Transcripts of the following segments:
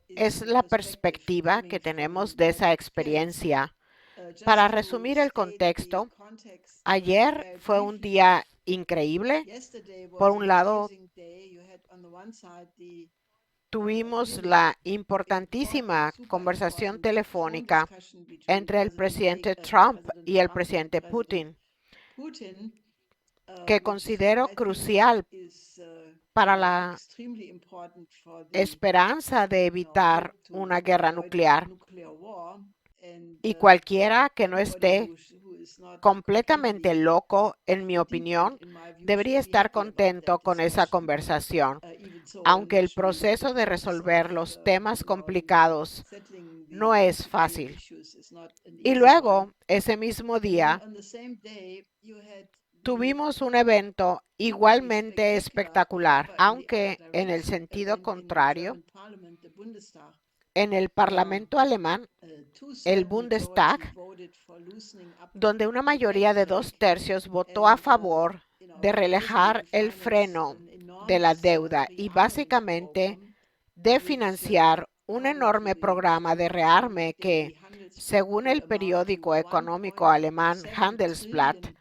es la perspectiva que tenemos de esa experiencia. Para resumir el contexto, ayer fue un día increíble. Por un lado, tuvimos la importantísima conversación telefónica entre el presidente Trump y el presidente Putin, que considero crucial para la esperanza de evitar una guerra nuclear. Y cualquiera que no esté completamente loco, en mi opinión, debería estar contento con esa conversación, aunque el proceso de resolver los temas complicados no es fácil. Y luego, ese mismo día, tuvimos un evento igualmente espectacular, aunque en el sentido contrario, en el Parlamento alemán, el Bundestag, donde una mayoría de 2/3 votó a favor de relajar el freno de la deuda y básicamente de financiar un enorme programa de rearme que, según el periódico económico alemán Handelsblatt,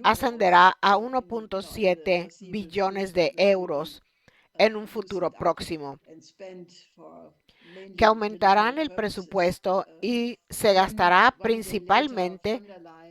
ascenderá a 1.7 billones de euros en un futuro próximo, que aumentarán el presupuesto y se gastará principalmente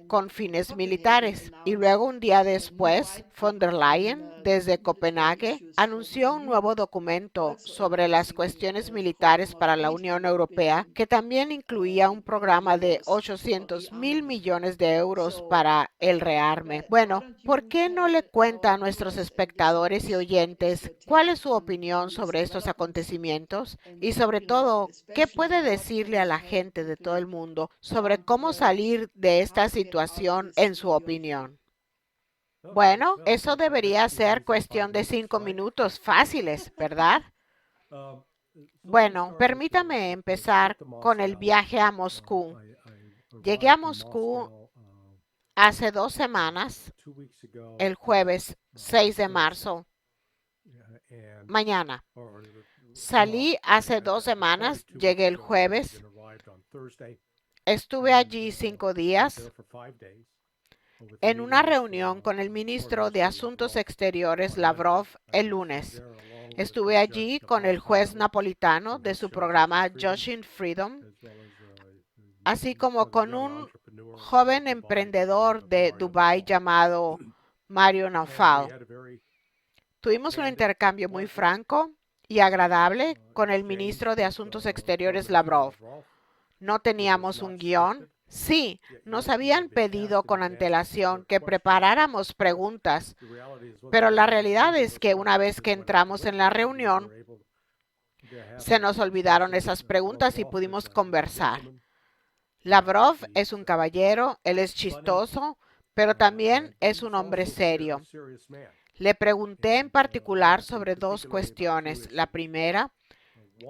con fines militares. Y luego, un día después, von der Leyen, desde Copenhague, anunció un nuevo documento sobre las cuestiones militares para la Unión Europea, que también incluía un programa de 800.000 millones de euros para el rearme. Bueno, ¿por qué no le cuenta a nuestros espectadores y oyentes cuál es su opinión sobre estos acontecimientos? Y sobre todo, ¿qué puede decirle a la gente de todo el mundo sobre cómo salir de esta situación en su opinión? Bueno, eso debería ser cuestión de 5 minutos fáciles, ¿verdad? Bueno, permítame empezar con el viaje a Moscú. Llegué a Moscú hace 2 semanas, el jueves 6 de marzo, mañana. Salí hace 2 semanas, llegué el jueves. Estuve allí 5 días en una reunión con el ministro de Asuntos Exteriores Lavrov el lunes. Estuve allí con el juez napolitano de su programa Joshing Freedom, así como con un joven emprendedor de Dubái llamado Mario Naufal. Tuvimos un intercambio muy franco y agradable con el ministro de Asuntos Exteriores Lavrov. No teníamos un guión. Sí, nos habían pedido con antelación que preparáramos preguntas, pero la realidad es que una vez que entramos en la reunión, se nos olvidaron esas preguntas y pudimos conversar. Lavrov es un caballero, él es chistoso, pero también es un hombre serio. Le pregunté en particular sobre 2 cuestiones. La primera,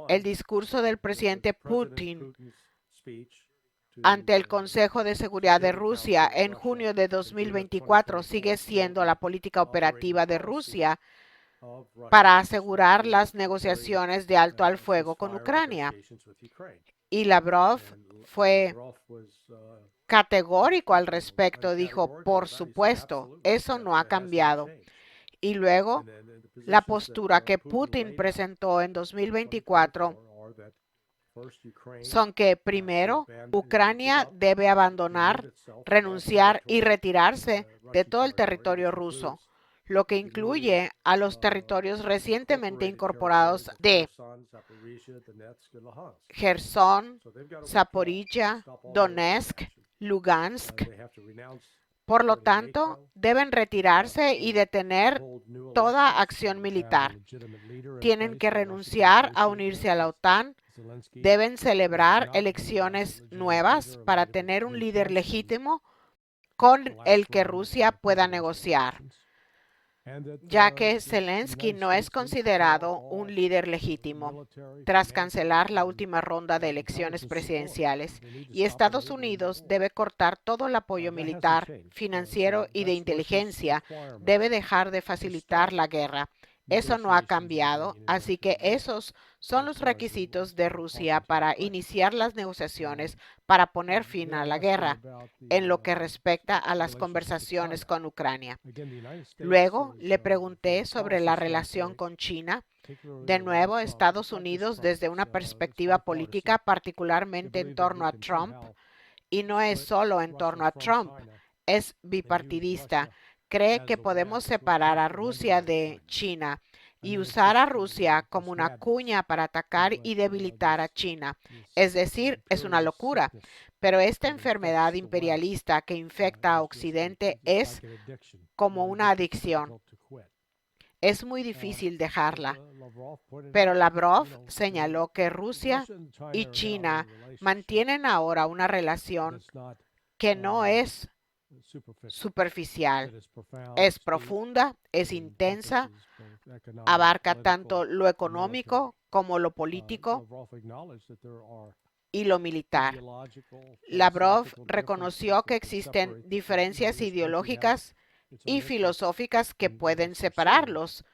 el discurso del presidente Putin ante el Consejo de Seguridad de Rusia en junio de 2024 sigue siendo la política operativa de Rusia para asegurar las negociaciones de alto al fuego con Ucrania. Y Lavrov fue categórico al respecto, dijo, por supuesto, eso no ha cambiado. Y luego, la postura que Putin presentó en 2024 son que, primero, Ucrania debe abandonar, renunciar y retirarse de todo el territorio ruso, lo que incluye a los territorios recientemente incorporados de Gerson, Zaporizhia, Donetsk, Lugansk. Por lo tanto, deben retirarse y detener toda acción militar. Tienen que renunciar a unirse a la OTAN. Deben celebrar elecciones nuevas para tener un líder legítimo con el que Rusia pueda negociar, ya que Zelensky no es considerado un líder legítimo tras cancelar la última ronda de elecciones presidenciales, y Estados Unidos debe cortar todo el apoyo militar, financiero y de inteligencia, debe dejar de facilitar la guerra. Eso no ha cambiado, así que esos son los requisitos de Rusia para iniciar las negociaciones para poner fin a la guerra en lo que respecta a las conversaciones con Ucrania. Luego le pregunté sobre la relación con China. De nuevo, Estados Unidos, desde una perspectiva política, particularmente en torno a Trump, y no es solo en torno a Trump, es bipartidista. Cree que podemos separar a Rusia de China y usar a Rusia como una cuña para atacar y debilitar a China. Es decir, es una locura. Pero esta enfermedad imperialista que infecta a Occidente es como una adicción. Es muy difícil dejarla. Pero Lavrov señaló que Rusia y China mantienen ahora una relación que no es superficial, es profunda, es intensa, abarca tanto lo económico como lo político y lo militar. Lavrov reconoció que existen diferencias ideológicas y filosóficas que pueden separarlos.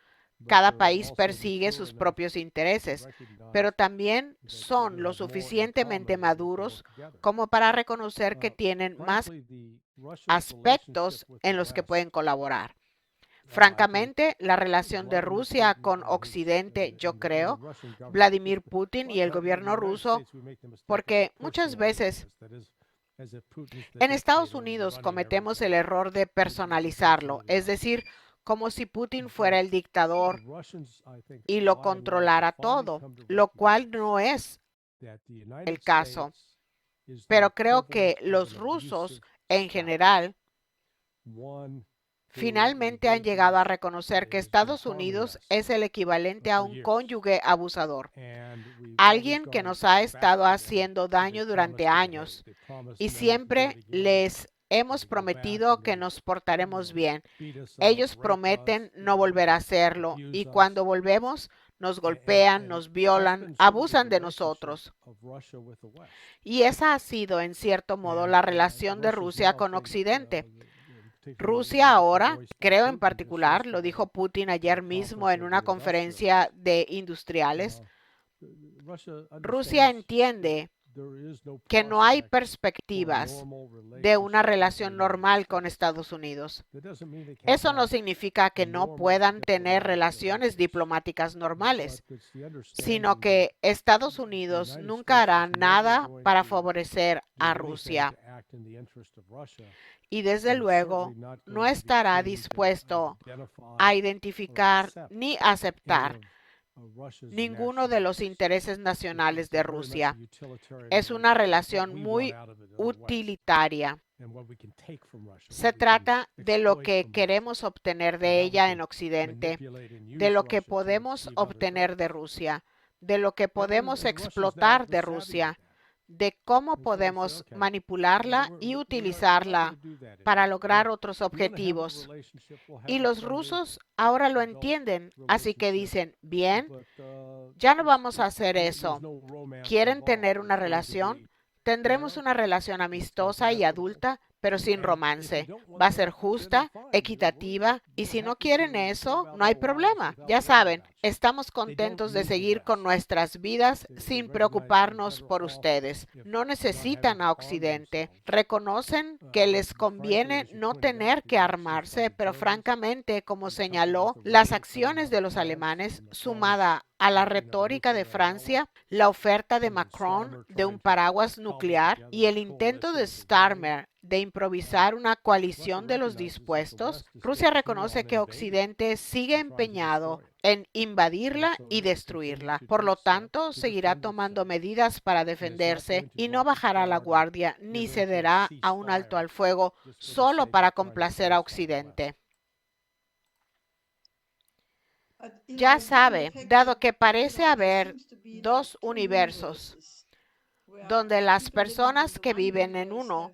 Cada país persigue sus propios intereses, pero también son lo suficientemente maduros como para reconocer que tienen más aspectos en los que pueden colaborar. Francamente, la relación de Rusia con Occidente, yo creo, Vladimir Putin y el gobierno ruso, porque muchas veces en Estados Unidos cometemos el error de personalizarlo, es decir, como si Putin fuera el dictador y lo controlara todo, lo cual no es el caso. Pero creo que los rusos en general finalmente han llegado a reconocer que Estados Unidos es el equivalente a un cónyuge abusador, alguien que nos ha estado haciendo daño durante años y siempre les hemos prometido que nos portaremos bien. Ellos prometen no volver a hacerlo y cuando volvemos nos golpean, nos violan, abusan de nosotros. Y esa ha sido, en cierto modo, la relación de Rusia con Occidente. Rusia ahora, creo en particular, lo dijo Putin ayer mismo en una conferencia de industriales, Rusia entiende que no hay perspectivas de una relación normal con Estados Unidos. Eso no significa que no puedan tener relaciones diplomáticas normales, sino que Estados Unidos nunca hará nada para favorecer a Rusia. Y desde luego no estará dispuesto a identificar ni aceptar ninguno de los intereses nacionales de Rusia. Es una relación muy utilitaria. Se trata de lo que queremos obtener de ella en Occidente, de lo que podemos obtener de Rusia, de lo que podemos explotar de Rusia, de cómo podemos manipularla y utilizarla para lograr otros objetivos. Y los rusos ahora lo entienden, así que dicen, bien, ya no vamos a hacer eso. ¿Quieren tener una relación? Tendremos una relación amistosa y adulta, pero sin romance. Va a ser justa, equitativa, y si no quieren eso, no hay problema. Ya saben, estamos contentos de seguir con nuestras vidas sin preocuparnos por ustedes. No necesitan a Occidente. Reconocen que les conviene no tener que armarse, pero francamente, como señaló, las acciones de los alemanes, sumada a la retórica de Francia, la oferta de Macron de un paraguas nuclear y el intento de Starmer de improvisar una coalición de los dispuestos, Rusia reconoce que Occidente sigue empeñado en invadirla y destruirla. Por lo tanto, seguirá tomando medidas para defenderse y no bajará la guardia ni cederá a un alto al fuego solo para complacer a Occidente. Ya sabe, dado que parece haber dos universos donde las personas que viven en uno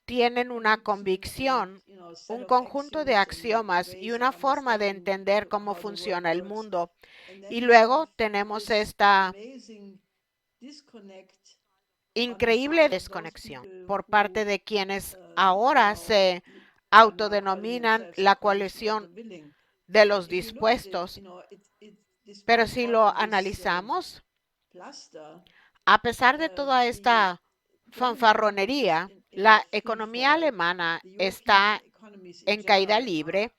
tienen una convicción, un conjunto de axiomas y una forma de entender cómo funciona el mundo. Y luego tenemos esta increíble desconexión por parte de quienes ahora se autodenominan la coalición de los dispuestos. Pero si lo analizamos, a pesar de toda esta fanfarronería, la economía alemana está en caída libre.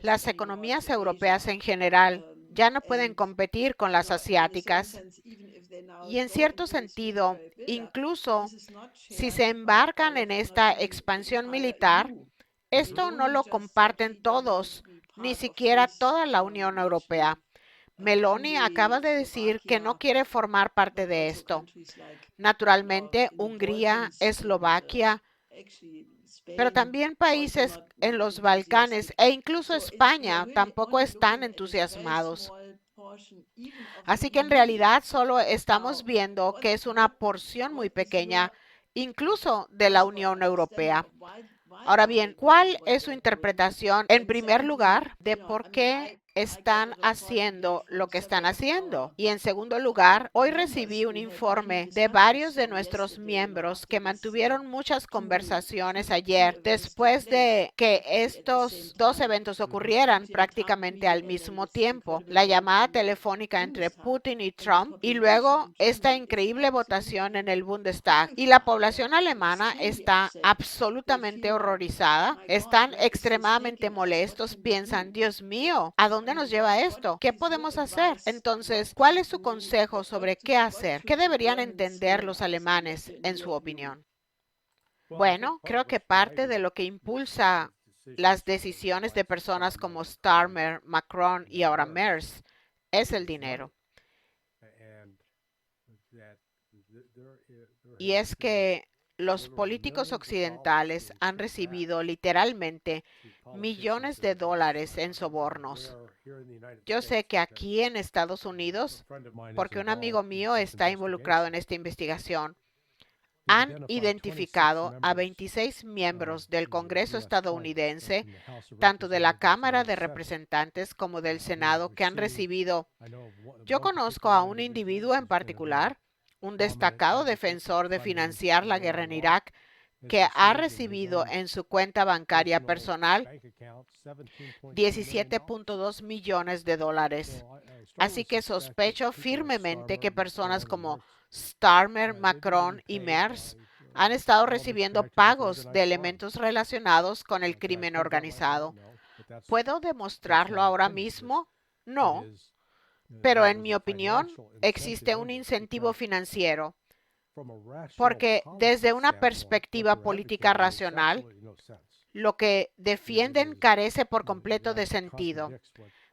Las economías europeas en general ya no pueden competir con las asiáticas y en cierto sentido, incluso si se embarcan en esta expansión militar, esto no lo comparten todos, ni siquiera toda la Unión Europea. Meloni acaba de decir que no quiere formar parte de esto. Naturalmente, Hungría, Eslovaquia, pero también países en los Balcanes e incluso España tampoco están entusiasmados. Así que en realidad solo estamos viendo que es una porción muy pequeña, incluso de la Unión Europea. Ahora bien, ¿cuál es su interpretación, en primer lugar, de por qué están haciendo lo que están haciendo? Y en segundo lugar, hoy recibí un informe de varios de nuestros miembros que mantuvieron muchas conversaciones ayer después de que estos dos eventos ocurrieran prácticamente al mismo tiempo. La llamada telefónica entre Putin y Trump y luego esta increíble votación en el Bundestag. Y la población alemana está absolutamente horrorizada, están extremadamente molestos, piensan, Dios mío, ¿a dónde nos lleva esto? ¿Qué podemos hacer? Entonces, ¿cuál es su consejo sobre qué hacer? ¿Qué deberían entender los alemanes, en su opinión? Bueno, creo que parte de lo que impulsa las decisiones de personas como Starmer, Macron y ahora Merz es el dinero. Y es que los políticos occidentales han recibido literalmente millones de dólares en sobornos. Yo sé que aquí en Estados Unidos, porque un amigo mío está involucrado en esta investigación, han identificado a 26 miembros del Congreso estadounidense, tanto de la Cámara de Representantes como del Senado, que han recibido. Yo conozco a un individuo en particular, un destacado defensor de financiar la guerra en Irak, que ha recibido en su cuenta bancaria personal 17.2 millones de dólares. Así que sospecho firmemente que personas como Starmer, Macron y Merz han estado recibiendo pagos de elementos relacionados con el crimen organizado. ¿Puedo demostrarlo ahora mismo? No. Pero en mi opinión, existe un incentivo financiero, porque desde una perspectiva política racional, lo que defienden carece por completo de sentido.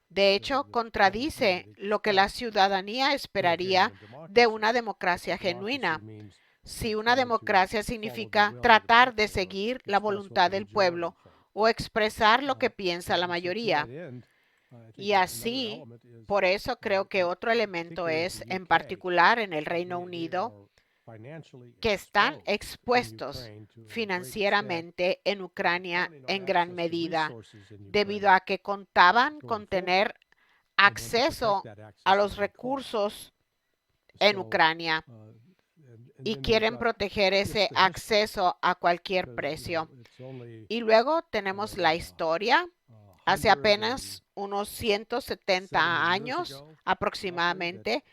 De hecho, contradice lo que la ciudadanía esperaría de una democracia genuina. Si una democracia significa tratar de seguir la voluntad del pueblo o expresar lo que piensa la mayoría. Y así, por eso creo que otro elemento es, en particular en el Reino Unido, que están expuestos financieramente en Ucrania en gran medida, debido a que contaban con tener acceso a los recursos en Ucrania y quieren proteger ese acceso a cualquier precio. Y luego tenemos la historia. Hace apenas unos 170 años aproximadamente,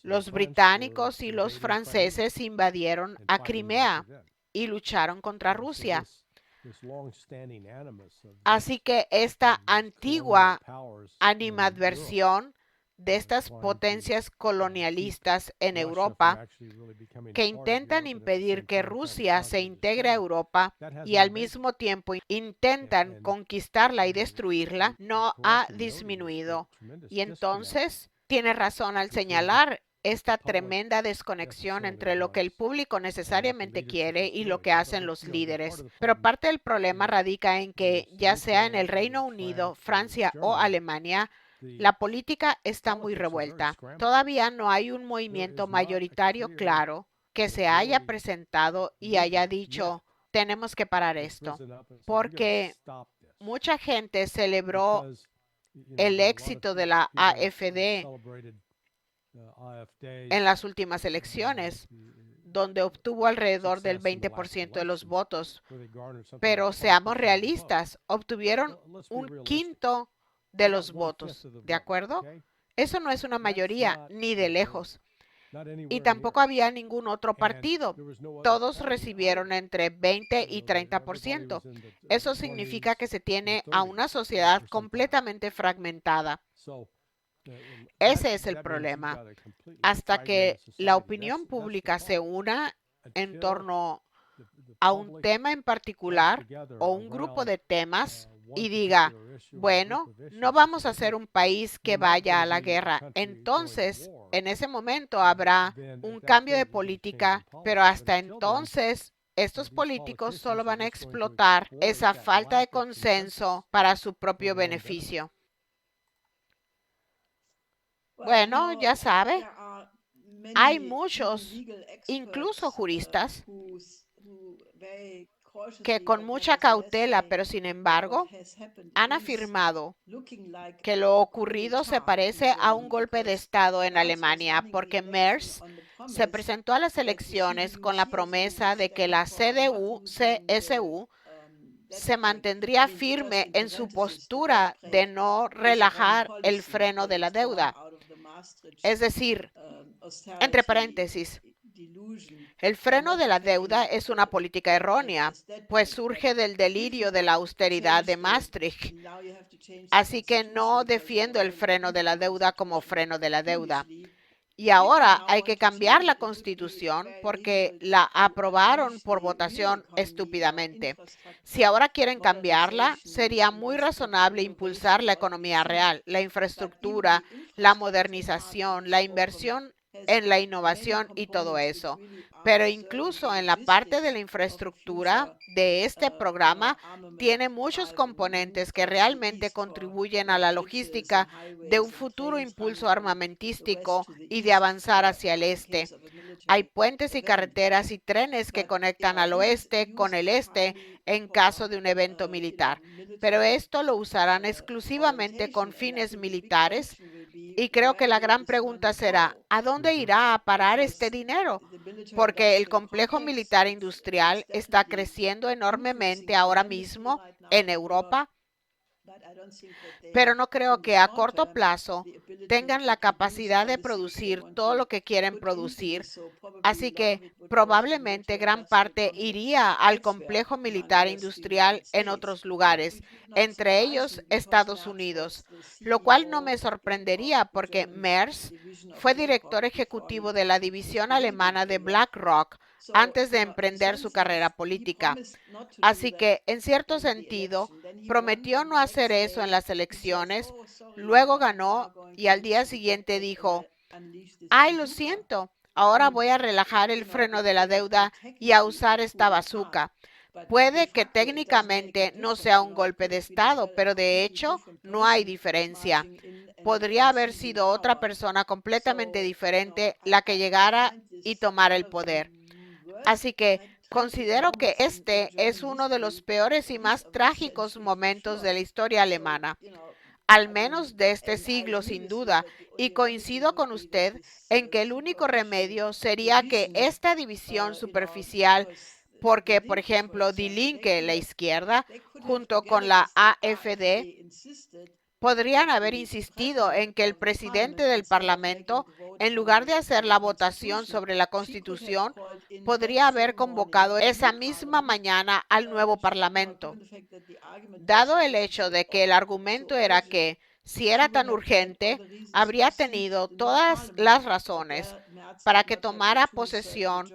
los británicos y los franceses invadieron a Crimea y lucharon contra Rusia. Así que esta antigua animadversión de estas potencias colonialistas en Europa que intentan impedir que Rusia se integre a Europa y al mismo tiempo intentan conquistarla y destruirla, no ha disminuido. Y entonces tiene razón al señalar esta tremenda desconexión entre lo que el público necesariamente quiere y lo que hacen los líderes. Pero parte del problema radica en que, ya sea en el Reino Unido, Francia o Alemania, la política está muy revuelta. Todavía no hay un movimiento mayoritario claro que se haya presentado y haya dicho, tenemos que parar esto, porque mucha gente celebró el éxito de la AfD en las últimas elecciones, donde obtuvo alrededor del 20% de los votos. Pero seamos realistas, obtuvieron un quinto de los votos, ¿de acuerdo? Eso no es una mayoría, ni de lejos. Y tampoco había ningún otro partido. Todos recibieron entre 20 y 30%. Eso significa que se tiene a una sociedad completamente fragmentada. Ese es el problema. Hasta que la opinión pública se una en torno a un tema en particular o un grupo de temas y diga, bueno, no vamos a ser un país que vaya a la guerra. Entonces, en ese momento habrá un cambio de política, pero hasta entonces estos políticos solo van a explotar esa falta de consenso para su propio beneficio. Bueno, ya sabe, hay muchos, incluso juristas, que con mucha cautela, pero sin embargo, han afirmado que lo ocurrido se parece a un golpe de Estado en Alemania, porque Merz se presentó a las elecciones con la promesa de que la CDU-CSU se mantendría firme en su postura de no relajar el freno de la deuda. Es decir, entre paréntesis, el freno de la deuda es una política errónea, pues surge del delirio de la austeridad de Maastricht. Así que no defiendo el freno de la deuda como freno de la deuda. Y ahora hay que cambiar la Constitución porque la aprobaron por votación estúpidamente. Si ahora quieren cambiarla, sería muy razonable impulsar la economía real, la infraestructura, la modernización, la inversión en la innovación y todo eso. Pero incluso en la parte de la infraestructura de este programa tiene muchos componentes que realmente contribuyen a la logística de un futuro impulso armamentístico y de avanzar hacia el este. Hay puentes y carreteras y trenes que conectan al oeste con el este en caso de un evento militar, pero esto lo usarán exclusivamente con fines militares y creo que la gran pregunta será, ¿a dónde irá a parar este dinero? Porque el complejo militar industrial está creciendo enormemente ahora mismo en Europa, pero no creo que a corto plazo tengan la capacidad de producir todo lo que quieren producir. Así que probablemente gran parte iría al complejo militar industrial en otros lugares, entre ellos Estados Unidos, lo cual no me sorprendería porque Merz fue director ejecutivo de la división alemana de BlackRock antes de emprender su carrera política. Así que, en cierto sentido, prometió no hacer eso en las elecciones, luego ganó y al día siguiente dijo, ay, lo siento, ahora voy a relajar el freno de la deuda y a usar esta bazuca. Puede que técnicamente no sea un golpe de Estado, pero de hecho no hay diferencia. Podría haber sido otra persona completamente diferente la que llegara y tomara el poder. Así que considero que este es uno de los peores y más trágicos momentos de la historia alemana, al menos de este siglo sin duda, y coincido con usted en que el único remedio sería que esta división superficial, porque por ejemplo Die Linke, la izquierda, junto con la AfD, podrían haber insistido en que el presidente del Parlamento, en lugar de hacer la votación sobre la Constitución, podría haber convocado esa misma mañana al nuevo Parlamento. Dado el hecho de que el argumento era que, si era tan urgente, habría tenido todas las razones para que tomara posesión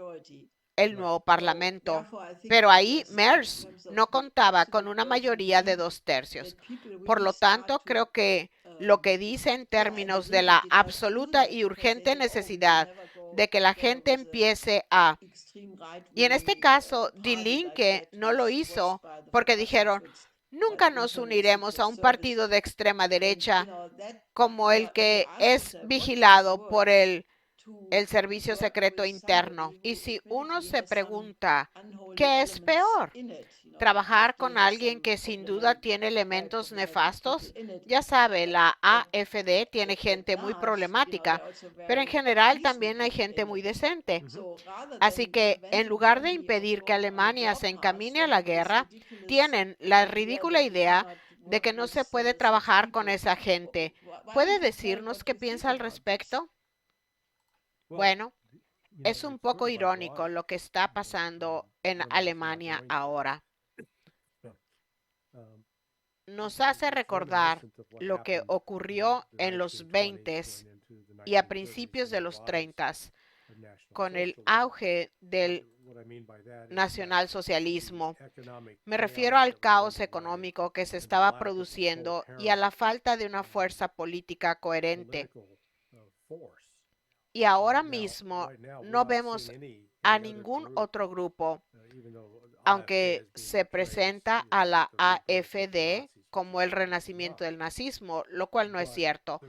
el nuevo parlamento, pero ahí Merz no contaba con una mayoría de 2/3. Por lo tanto, creo que lo que dice en términos de la absoluta y urgente necesidad de que la gente empiece a... Y en este caso, Die Linke no lo hizo porque dijeron, nunca nos uniremos a un partido de extrema derecha como el que es vigilado por el el servicio secreto interno. Y si uno se pregunta, ¿qué es peor? Trabajar con alguien que sin duda tiene elementos nefastos. Ya sabe, la AfD tiene gente muy problemática, pero en general también hay gente muy decente. Así que, en lugar de impedir que Alemania se encamine a la guerra, tienen la ridícula idea de que no se puede trabajar con esa gente. ¿Puede decirnos qué piensa al respecto? Bueno, es un poco irónico lo que está pasando en Alemania ahora. Nos hace recordar lo que ocurrió en los 20s y a principios de los 30s con el auge del nacionalsocialismo. Me refiero al caos económico que se estaba produciendo y a la falta de una fuerza política coherente. Y ahora mismo no vemos a ningún otro grupo, aunque se presenta a la AfD como el renacimiento del nazismo, lo cual no es cierto.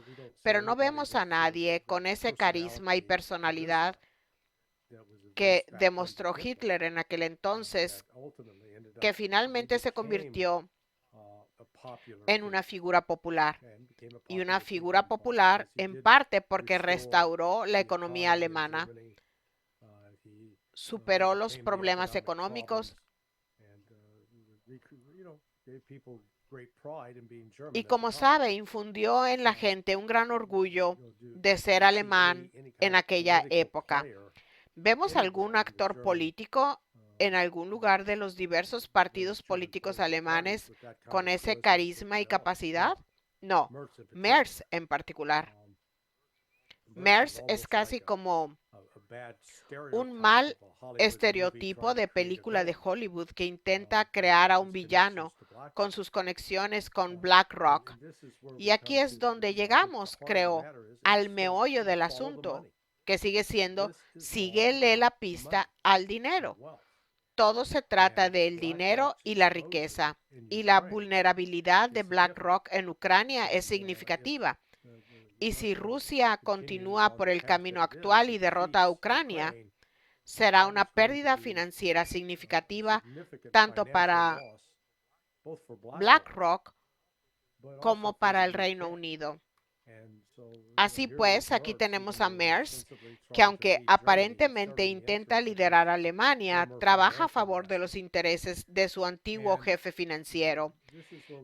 Pero no vemos a nadie con ese carisma y personalidad que demostró Hitler en aquel entonces, que finalmente se convirtió en una figura popular. Y una figura popular en parte porque restauró la economía alemana, superó los problemas económicos y, como sabe, infundió en la gente un gran orgullo de ser alemán en aquella época. ¿Vemos algún actor político en algún lugar de los diversos partidos políticos alemanes con ese carisma y capacidad? No, Merz en particular. Merz es casi como un mal estereotipo de película de Hollywood que intenta crear a un villano con sus conexiones con BlackRock. Y aquí es donde llegamos, creo, al meollo del asunto, que sigue siendo, síguele la pista al dinero. Todo se trata del dinero y la riqueza, y la vulnerabilidad de BlackRock en Ucrania es significativa. Y si Rusia continúa por el camino actual y derrota a Ucrania, será una pérdida financiera significativa tanto para BlackRock como para el Reino Unido. Así pues, aquí tenemos a Merz, que aunque aparentemente intenta liderar a Alemania, trabaja a favor de los intereses de su antiguo jefe financiero.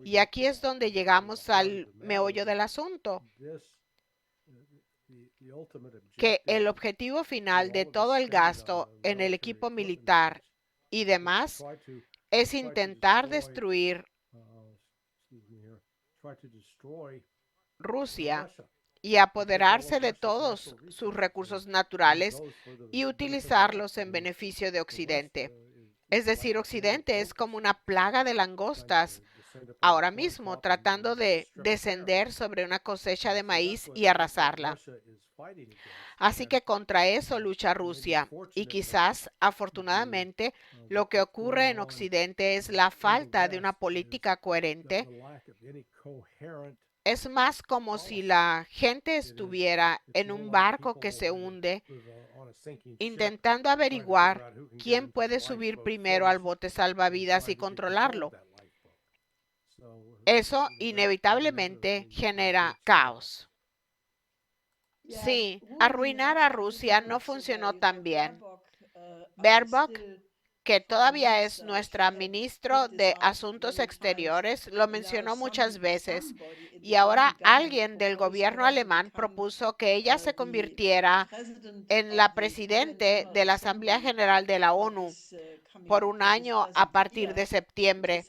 Y aquí es donde llegamos al meollo del asunto, que el objetivo final de todo el gasto en el equipo militar y demás es intentar destruir Rusia y apoderarse de todos sus recursos naturales y utilizarlos en beneficio de Occidente. Es decir, Occidente es como una plaga de langostas ahora mismo, tratando de descender sobre una cosecha de maíz y arrasarla. Así que contra eso lucha Rusia. Y quizás, afortunadamente, lo que ocurre en Occidente es la falta de una política coherente. Es más como si la gente estuviera en un barco que se hunde, intentando averiguar quién puede subir primero al bote salvavidas y controlarlo. Eso inevitablemente genera caos. Sí, arruinar a Rusia no funcionó tan bien. Baerbock, que todavía es nuestra ministro de Asuntos Exteriores, lo mencionó muchas veces, y ahora alguien del gobierno alemán propuso que ella se convirtiera en la presidente de la Asamblea General de la ONU por un año a partir de septiembre,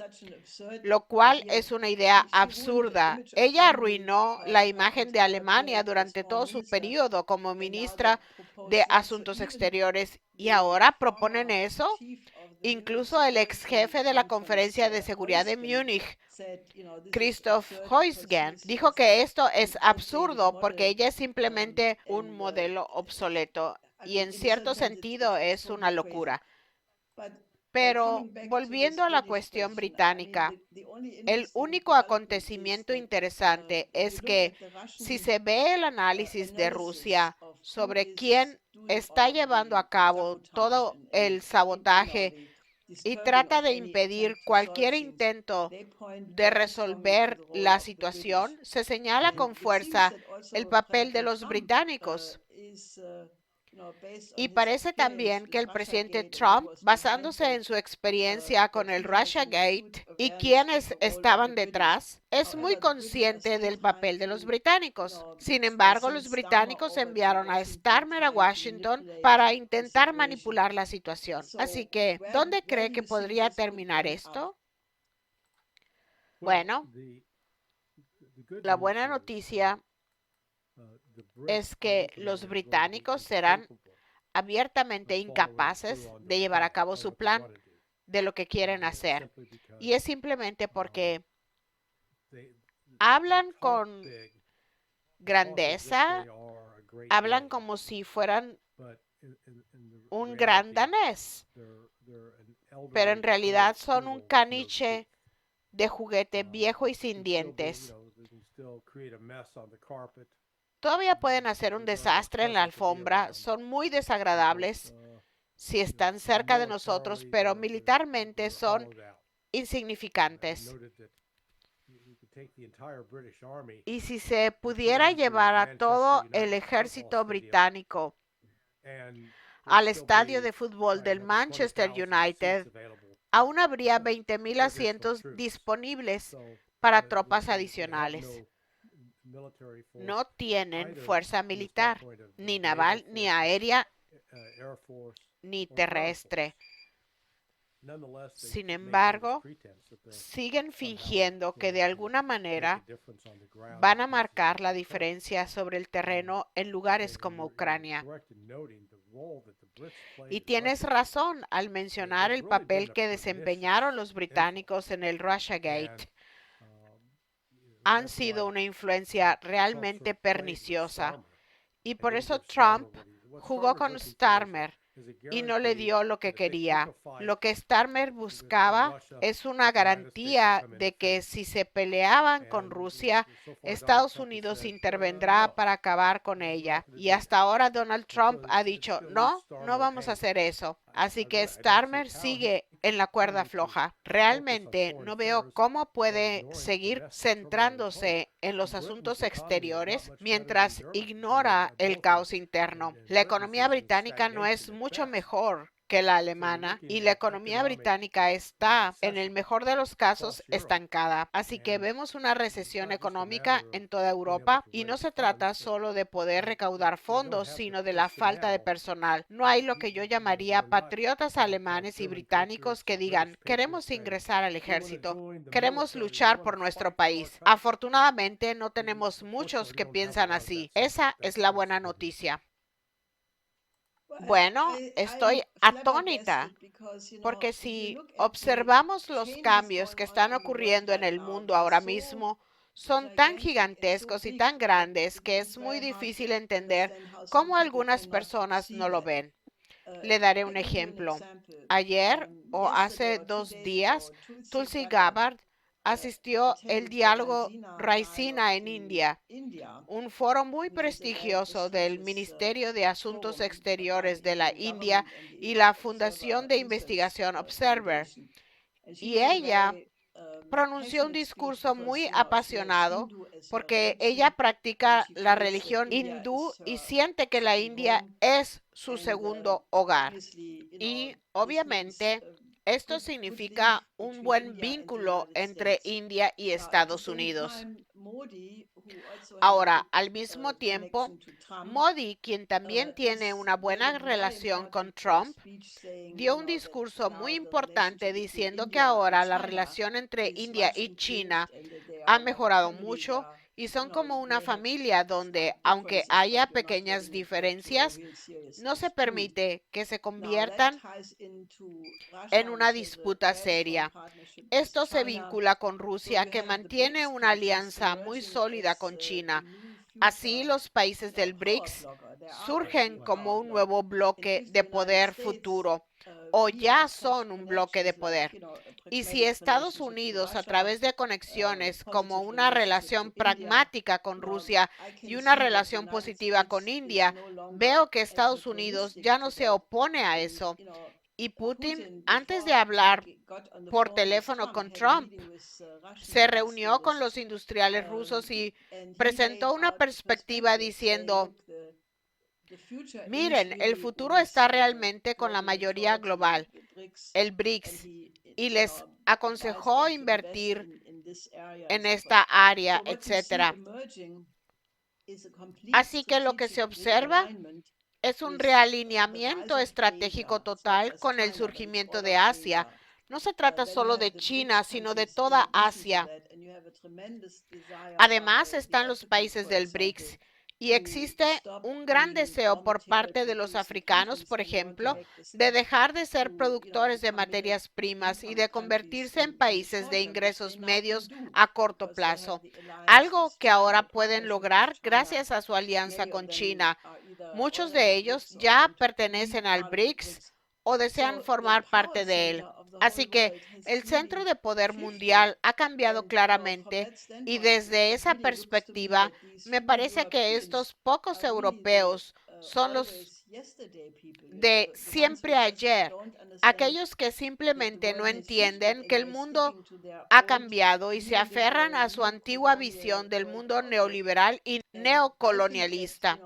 lo cual es una idea absurda. Ella arruinó la imagen de Alemania durante todo su periodo como ministra de Asuntos Exteriores y ahora proponen eso. Incluso el ex jefe de la Conferencia de Seguridad de Múnich, Christoph Heusgen, dijo que esto es absurdo porque ella es simplemente un modelo obsoleto y en cierto sentido es una locura. Pero volviendo a la cuestión británica, el único acontecimiento interesante es que si se ve el análisis de Rusia sobre quién está llevando a cabo todo el sabotaje y trata de impedir cualquier intento de resolver la situación, se señala con fuerza el papel de los británicos. Y parece también que el presidente Trump, basándose en su experiencia con el Russiagate y quienes estaban detrás, es muy consciente del papel de los británicos. Sin embargo, los británicos enviaron a Starmer a Washington para intentar manipular la situación. Así que, ¿dónde cree que podría terminar esto? Bueno, la buena noticia es que los británicos serán abiertamente incapaces de llevar a cabo su plan de lo que quieren hacer. Y es simplemente porque hablan con grandeza, hablan como si fueran un gran danés, pero en realidad son un caniche de juguete viejo y sin dientes. Todavía pueden hacer un desastre en la alfombra, son muy desagradables si están cerca de nosotros, pero militarmente son insignificantes. Y si se pudiera llevar a todo el ejército británico al estadio de fútbol del Manchester United, aún habría 20,000 asientos disponibles para tropas adicionales. No tienen fuerza militar, ni naval, ni aérea, ni terrestre. Sin embargo, siguen fingiendo que de alguna manera van a marcar la diferencia sobre el terreno en lugares como Ucrania. Y tienes razón al mencionar el papel que desempeñaron los británicos en el Russiagate. Han sido una influencia realmente perniciosa. Y por eso Trump jugó con Starmer y no le dio lo que quería. Lo que Starmer buscaba es una garantía de que si se peleaban con Rusia, Estados Unidos intervendrá para acabar con ella. Y hasta ahora Donald Trump ha dicho, no, no vamos a hacer eso. Así que Starmer sigue en la cuerda floja. Realmente no veo cómo puede seguir centrándose en los asuntos exteriores mientras ignora el caos interno. La economía británica no es mucho mejor que la alemana y la economía británica está, en el mejor de los casos, estancada. Así que vemos una recesión económica en toda Europa y no se trata solo de poder recaudar fondos, sino de la falta de personal. No hay lo que yo llamaría patriotas alemanes y británicos que digan, queremos ingresar al ejército, queremos luchar por nuestro país. Afortunadamente no tenemos muchos que piensan así. Esa es la buena noticia. Bueno, estoy atónita porque si observamos los cambios que están ocurriendo en el mundo ahora mismo, son tan gigantescos y tan grandes que es muy difícil entender cómo algunas personas no lo ven. Le daré un ejemplo. Ayer o hace 2 días, Tulsi Gabbard asistió el diálogo Raisina en India, un foro muy prestigioso del Ministerio de Asuntos Exteriores de la India y la Fundación de Investigación Observer. Y ella pronunció un discurso muy apasionado porque ella practica la religión hindú y siente que la India es su segundo hogar. Y obviamente esto significa un buen vínculo entre India y Estados Unidos. Ahora, al mismo tiempo, Modi, quien también tiene una buena relación con Trump, dio un discurso muy importante diciendo que ahora la relación entre India y China ha mejorado mucho y son como una familia donde, aunque haya pequeñas diferencias, no se permite que se conviertan en una disputa seria. Esto se vincula con Rusia, que mantiene una alianza muy sólida con China. Así, los países del BRICS surgen como un nuevo bloque de poder futuro, o ya son un bloque de poder. Y si Estados Unidos, a través de conexiones como una relación pragmática con Rusia y una relación positiva con India, veo que Estados Unidos ya no se opone a eso. Y Putin, antes de hablar por teléfono con Trump, se reunió con los industriales rusos y presentó una perspectiva diciendo: miren, el futuro está realmente con la mayoría global, el BRICS, y les aconsejó invertir en esta área, etcétera. Así que lo que se observa es un realineamiento estratégico total con el surgimiento de Asia. No se trata solo de China, sino de toda Asia. Además, están los países del BRICS y existe un gran deseo por parte de los africanos, por ejemplo, de dejar de ser productores de materias primas y de convertirse en países de ingresos medios a corto plazo, algo que ahora pueden lograr gracias a su alianza con China. Muchos de ellos ya pertenecen al BRICS o desean formar parte de él. Así que el centro de poder mundial ha cambiado claramente y desde esa perspectiva me parece que estos pocos europeos son los de siempre ayer, aquellos que simplemente no entienden que el mundo ha cambiado y se aferran a su antigua visión del mundo neoliberal y neocolonialista.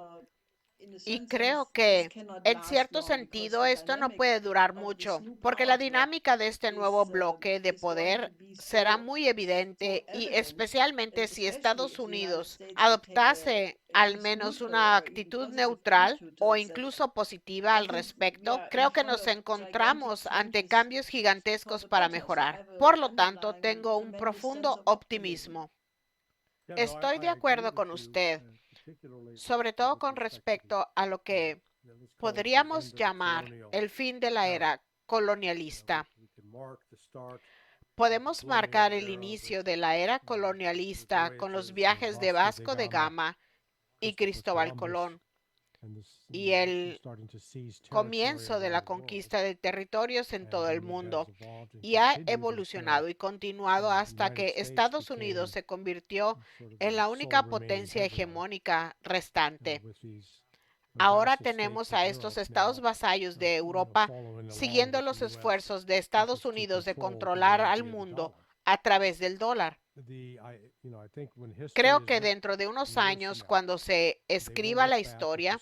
Y creo que, en cierto sentido, esto no puede durar mucho, porque la dinámica de este nuevo bloque de poder será muy evidente y especialmente si Estados Unidos adoptase al menos una actitud neutral o incluso positiva al respecto, creo que nos encontramos ante cambios gigantescos para mejorar. Por lo tanto, tengo un profundo optimismo. Estoy de acuerdo con usted, sobre todo con respecto a lo que podríamos llamar el fin de la era colonialista. Podemos marcar el inicio de la era colonialista con los viajes de Vasco de Gama y Cristóbal Colón y el comienzo de la conquista de territorios en todo el mundo, y ha evolucionado y continuado hasta que Estados Unidos se convirtió en la única potencia hegemónica restante. Ahora tenemos a estos estados vasallos de Europa siguiendo los esfuerzos de Estados Unidos de controlar al mundo a través del dólar. Creo que dentro de unos años, cuando se escriba la historia,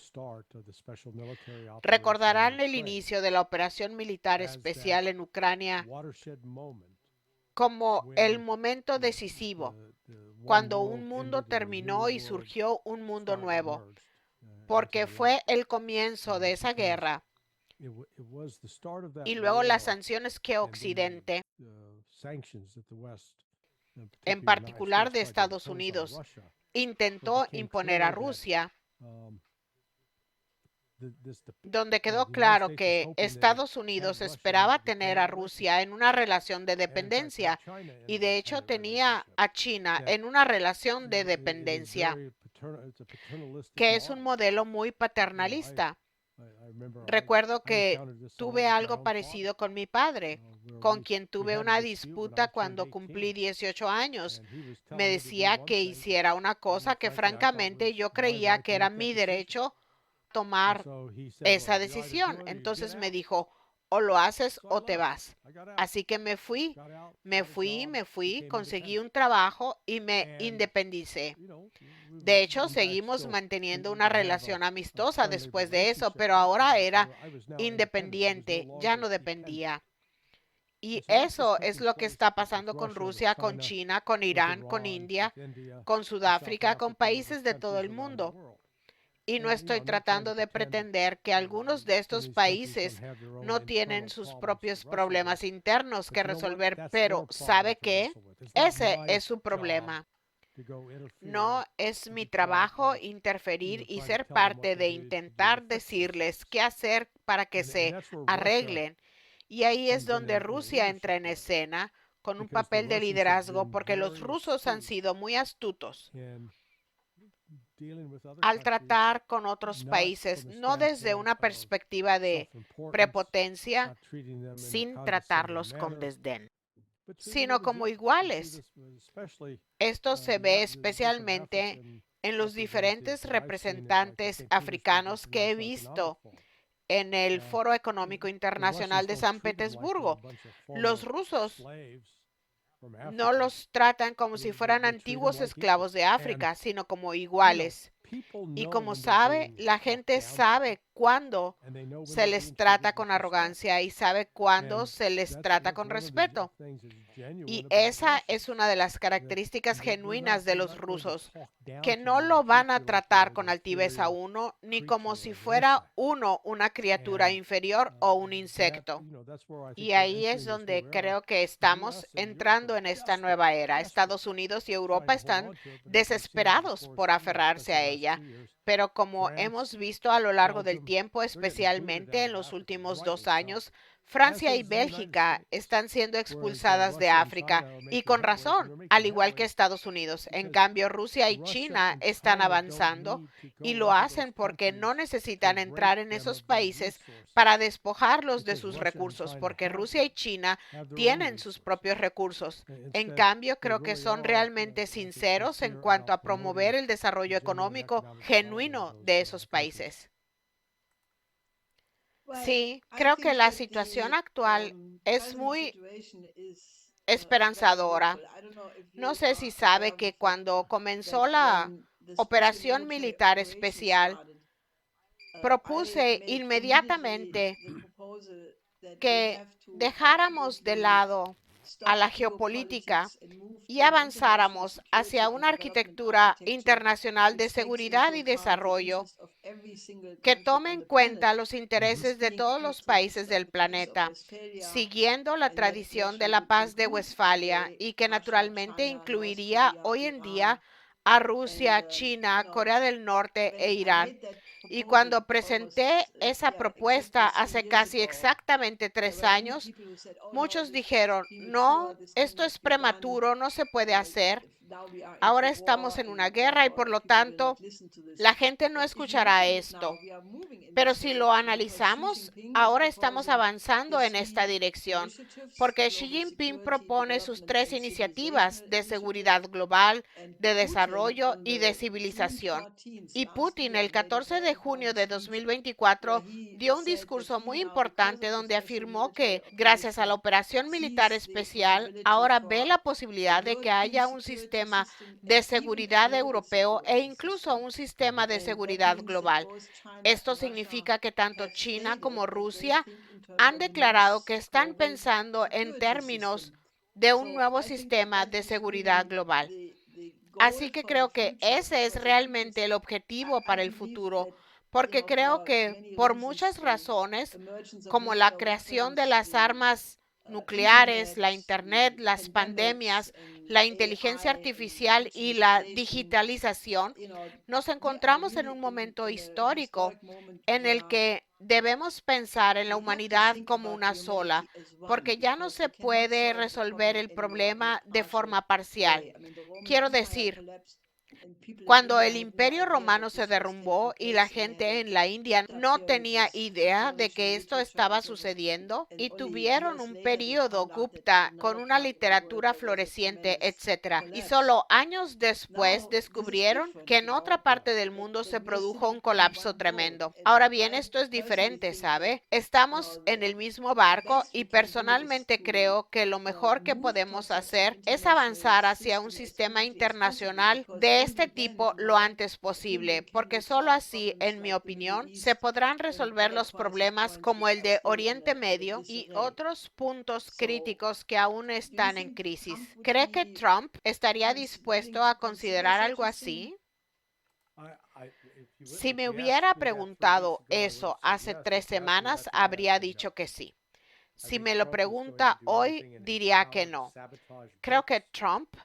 recordarán el inicio de la operación militar especial en Ucrania como el momento decisivo, cuando un mundo terminó y surgió un mundo nuevo, porque fue el comienzo de esa guerra y luego las sanciones que Occidente, en particular de Estados Unidos, intentó imponer a Rusia, donde quedó claro que Estados Unidos esperaba tener a Rusia en una relación de dependencia y de hecho tenía a China en una relación de dependencia, que es un modelo muy paternalista. Recuerdo que tuve algo parecido con mi padre, con quien tuve una disputa cuando cumplí 18 años. Me decía que hiciera una cosa que francamente yo creía que era mi derecho tomar esa decisión. Entonces me dijo: o lo haces o te vas. Así que me fui, conseguí un trabajo y me independicé. De hecho, seguimos manteniendo una relación amistosa después de eso, pero ahora era independiente, ya no dependía. Y eso es lo que está pasando con Rusia, con China, con Irán, con India, con Sudáfrica, con países de todo el mundo. Y no estoy tratando de pretender que algunos de estos países no tienen sus propios problemas internos que resolver, pero ¿sabe qué? Ese es su problema. No es mi trabajo interferir y ser parte de intentar decirles qué hacer para que se arreglen. Y ahí es donde Rusia entra en escena con un papel de liderazgo, porque los rusos han sido muy astutos al tratar con otros países, no desde una perspectiva de prepotencia, sin tratarlos con desdén, sino como iguales. Esto se ve especialmente en los diferentes representantes africanos que he visto en el Foro Económico Internacional de San Petersburgo. Los rusos no los tratan como si fueran antiguos esclavos de África, sino como iguales. Y como sabe, la gente sabe cuándo se les trata con arrogancia y sabe cuándo se les trata con respeto. Y esa es una de las características genuinas de los rusos, que no lo van a tratar con altivez a uno, ni como si fuera uno una criatura inferior o un insecto. Y ahí es donde creo que estamos entrando en esta nueva era. Estados Unidos y Europa están desesperados por aferrarse a ella, pero como hemos visto a lo largo del tiempo, especialmente en los últimos 2 años, Francia y Bélgica están siendo expulsadas de África y con razón, al igual que Estados Unidos. En cambio, Rusia y China están avanzando y lo hacen porque no necesitan entrar en esos países para despojarlos de sus recursos, porque Rusia y China tienen sus propios recursos. En cambio, creo que son realmente sinceros en cuanto a promover el desarrollo económico genuino de esos países. Sí, creo que la situación actual es muy esperanzadora. No sé si sabe que cuando comenzó la operación militar especial, propuse inmediatamente que dejáramos de lado a la geopolítica y avanzáramos hacia una arquitectura internacional de seguridad y desarrollo que tome en cuenta los intereses de todos los países del planeta, siguiendo la tradición de la paz de Westfalia y que naturalmente incluiría hoy en día a Rusia, China, Corea del Norte e Irán. Y cuando presenté esa propuesta hace casi exactamente 3 años, muchos dijeron, no, esto es prematuro, no se puede hacer. Ahora estamos en una guerra y por lo tanto la gente no escuchará esto. Pero si lo analizamos, ahora estamos avanzando en esta dirección, porque Xi Jinping propone sus 3 iniciativas de seguridad global, de desarrollo y de civilización. Y Putin, el 14 de junio de 2024, dio un discurso muy importante donde afirmó que, gracias a la operación militar especial, ahora ve la posibilidad de que haya un sistema de seguridad europeo e incluso un sistema de seguridad global. Esto significa que tanto China como Rusia han declarado que están pensando en términos de un nuevo sistema de seguridad global. Así que creo que ese es realmente el objetivo para el futuro, porque creo que por muchas razones, como la creación de las armas nucleares, la Internet, las pandemias, la inteligencia artificial y la digitalización, nos encontramos en un momento histórico en el que debemos pensar en la humanidad como una sola, porque ya no se puede resolver el problema de forma parcial. Quiero decir, cuando el Imperio Romano se derrumbó y la gente en la India no tenía idea de que esto estaba sucediendo y tuvieron un periodo Gupta con una literatura floreciente, etc. Y solo años después descubrieron que en otra parte del mundo se produjo un colapso tremendo. Ahora bien, esto es diferente, ¿sabe? Estamos en el mismo barco y personalmente creo que lo mejor que podemos hacer es avanzar hacia un sistema internacional de este tipo lo antes posible, porque solo así, en mi opinión, se podrán resolver los problemas como el de Oriente Medio y otros puntos críticos que aún están en crisis. ¿Cree que Trump estaría dispuesto a considerar algo así? Si me hubiera preguntado eso hace 3 semanas, habría dicho que sí. Si me lo pregunta hoy, diría que no. Creo que Trump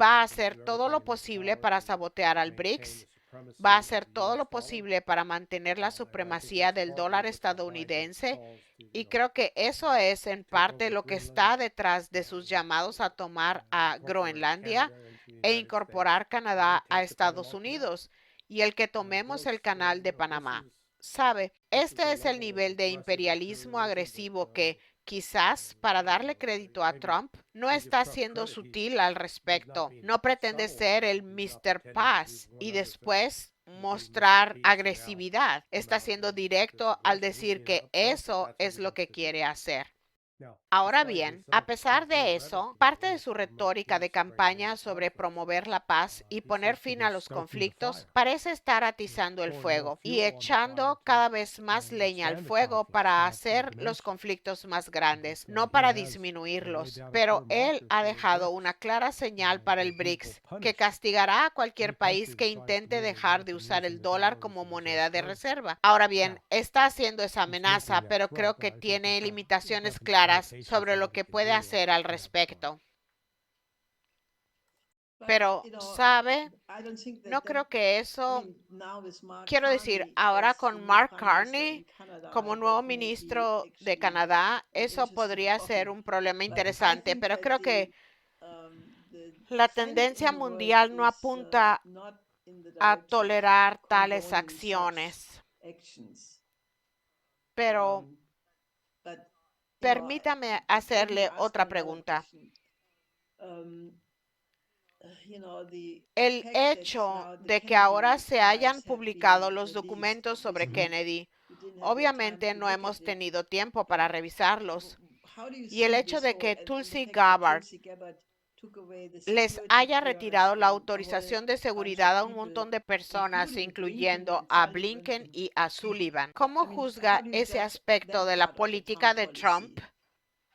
va a hacer todo lo posible para sabotear al BRICS, va a hacer todo lo posible para mantener la supremacía del dólar estadounidense y creo que eso es en parte lo que está detrás de sus llamados a tomar a Groenlandia e incorporar Canadá a Estados Unidos. y el que tomemos el canal de Panamá. Sabe, este es el nivel de imperialismo agresivo que, quizás para darle crédito a Trump, no está siendo sutil al respecto. No pretende ser el Mr. Paz y después mostrar agresividad. Está siendo directo al decir que eso es lo que quiere hacer. Ahora bien, a pesar de eso, parte de su retórica de campaña sobre promover la paz y poner fin a los conflictos parece estar atizando el fuego y echando cada vez más leña al fuego para hacer los conflictos más grandes, no para disminuirlos. Pero él ha dejado una clara señal para el BRICS que castigará a cualquier país que intente dejar de usar el dólar como moneda de reserva. Ahora bien, está haciendo esa amenaza, pero creo que tiene limitaciones claras sobre lo que puede hacer al respecto. Pero, ¿sabe? No creo que eso, quiero decir, ahora con Mark Carney como nuevo ministro de Canadá, eso podría ser un problema interesante, pero creo que la tendencia mundial no apunta a tolerar tales acciones. Pero permítame hacerle otra pregunta. El hecho de que ahora se hayan publicado los documentos sobre Kennedy, obviamente no hemos tenido tiempo para revisarlos. Y el hecho de que Tulsi Gabbard les haya retirado la autorización de seguridad a un montón de personas, incluyendo a Blinken y a Sullivan. ¿Cómo juzga ese aspecto de la política de Trump?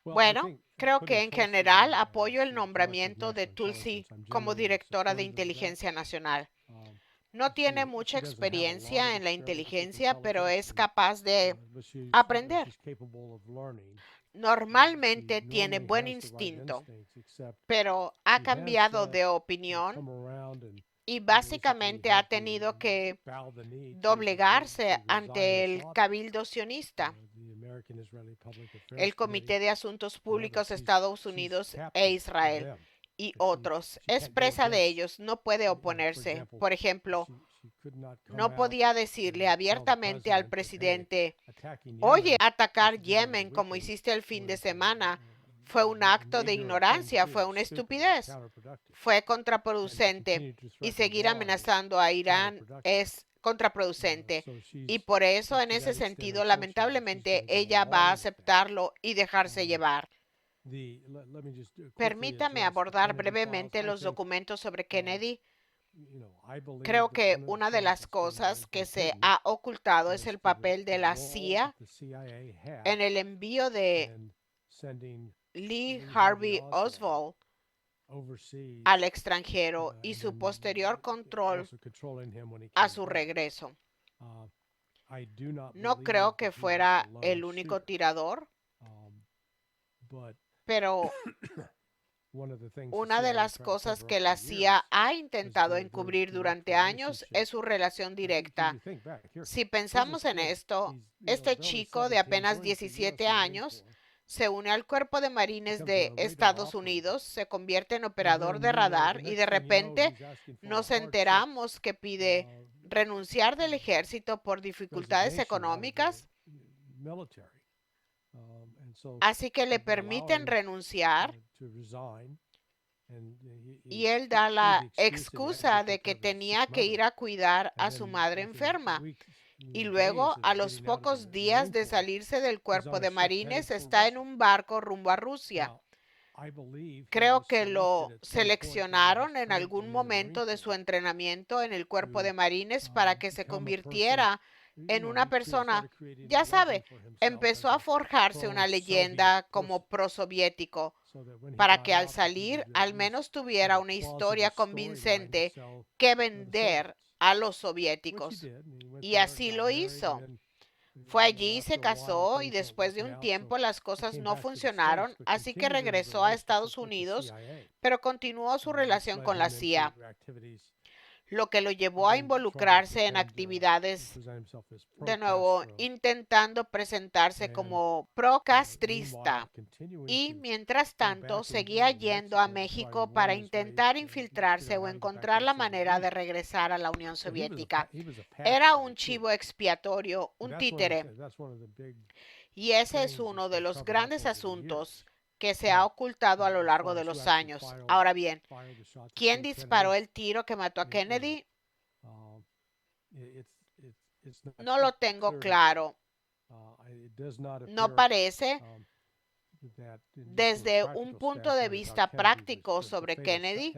Bueno, creo que en general apoyo el nombramiento de Tulsi como directora de inteligencia nacional. No tiene mucha experiencia en la inteligencia, pero es capaz de aprender. Normalmente tiene buen instinto, pero ha cambiado de opinión y básicamente ha tenido que doblegarse ante el cabildo sionista, el Comité de Asuntos Públicos de Estados Unidos e Israel y otros. Es presa de ellos, no puede oponerse. Por ejemplo, no podía decirle abiertamente al presidente, oye, atacar Yemen como hiciste el fin de semana fue un acto de ignorancia, fue una estupidez, fue contraproducente y seguir amenazando a Irán es contraproducente. Y por eso, en ese sentido, lamentablemente, ella va a aceptarlo y dejarse llevar. Permítame abordar brevemente los documentos sobre Kennedy. Creo que una de las cosas que se ha ocultado es el papel de la CIA en el envío de Lee Harvey Oswald al extranjero y su posterior control a su regreso. No creo que fuera el único tirador, pero una de las cosas que la CIA ha intentado encubrir durante años es su relación directa. Si pensamos en esto, este chico de apenas 17 años se une al Cuerpo de Marines de Estados Unidos, se convierte en operador de radar y de repente nos enteramos que pide renunciar del ejército por dificultades económicas. Así que le permiten renunciar y él da la excusa de que tenía que ir a cuidar a su madre enferma. Y luego, a los pocos días de salirse del Cuerpo de Marines, está en un barco rumbo a Rusia. Creo que lo seleccionaron en algún momento de su entrenamiento en el Cuerpo de Marines para que se convirtiera en una persona, ya sabe, empezó a forjarse una leyenda como prosoviético para que al salir al menos tuviera una historia convincente que vender a los soviéticos. Y así lo hizo. Fue allí, se casó y después de un tiempo las cosas no funcionaron, así que regresó a Estados Unidos, pero continuó su relación con la CIA. lo que lo llevó a involucrarse en actividades, de nuevo, intentando presentarse como pro-castrista. Y mientras tanto, seguía yendo a México para intentar infiltrarse o encontrar la manera de regresar a la Unión Soviética. Era un chivo expiatorio, un títere. Y ese es uno de los grandes asuntos que se ha ocultado a lo largo de los años. Ahora bien, ¿quién disparó el tiro que mató a Kennedy? No lo tengo claro. No parece, desde un punto de vista práctico sobre Kennedy,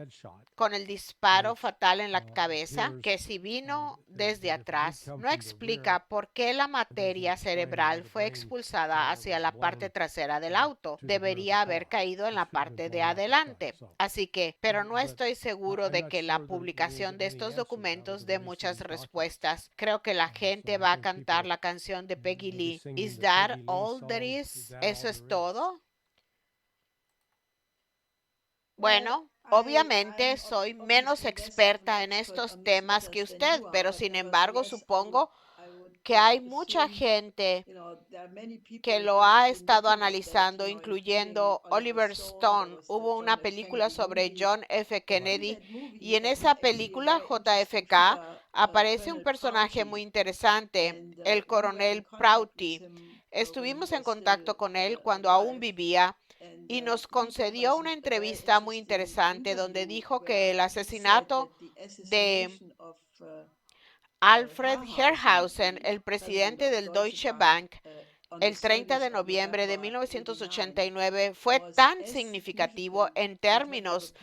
con el disparo fatal en la cabeza, que si vino desde atrás, no explica por qué la materia cerebral fue expulsada hacia la parte trasera del auto. Debería haber caído en la parte de adelante. Así que, pero no estoy seguro de que la publicación de estos documentos dé muchas respuestas. Creo que la gente va a cantar la canción de Peggy Lee. ¿Is that all there is? ¿Eso es todo? Bueno, obviamente soy menos experta en estos temas que usted, pero sin embargo supongo que hay mucha gente que lo ha estado analizando, incluyendo Oliver Stone. Hubo una película sobre John F. Kennedy y en esa película JFK aparece un personaje muy interesante, el coronel Prouty. Estuvimos en contacto con él cuando aún vivía y nos concedió una entrevista muy interesante donde dijo que el asesinato de Alfred Herrhausen, el presidente del Deutsche Bank, el 30 de noviembre de 1989 fue tan significativo en términos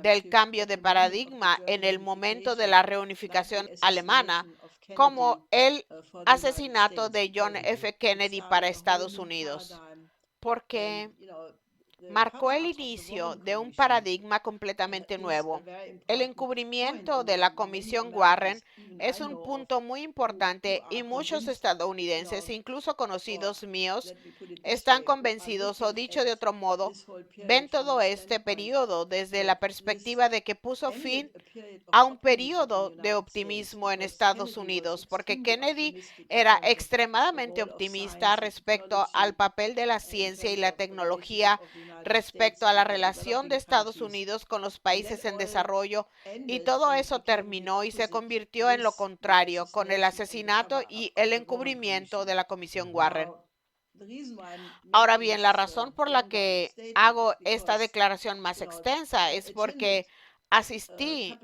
del cambio de paradigma en el momento de la reunificación alemana como el asesinato de John F. Kennedy para Estados Unidos, porque marcó el inicio de un paradigma completamente nuevo. El encubrimiento de la Comisión Warren es un punto muy importante y muchos estadounidenses, incluso conocidos míos, están convencidos, o dicho de otro modo, ven todo este periodo desde la perspectiva de que puso fin a un periodo de optimismo en Estados Unidos, porque Kennedy era extremadamente optimista respecto al papel de la ciencia y la tecnología, respecto a la relación de Estados Unidos con los países en desarrollo, y todo eso terminó y se convirtió en lo contrario con el asesinato y el encubrimiento de la Comisión Warren. Ahora bien, la razón por la que hago esta declaración más extensa es porque asistí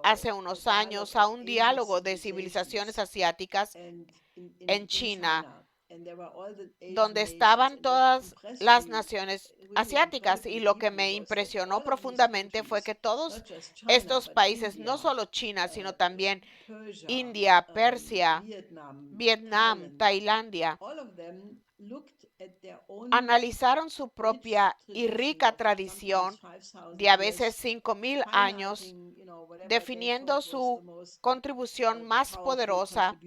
hace unos años a un diálogo de civilizaciones asiáticas en China, donde estaban todas las naciones asiáticas, y lo que me impresionó profundamente fue que todos estos países, no solo China, sino también India, Persia, Vietnam, Tailandia, analizaron su propia y rica tradición de a veces 5,000 años, definiendo su contribución más poderosa,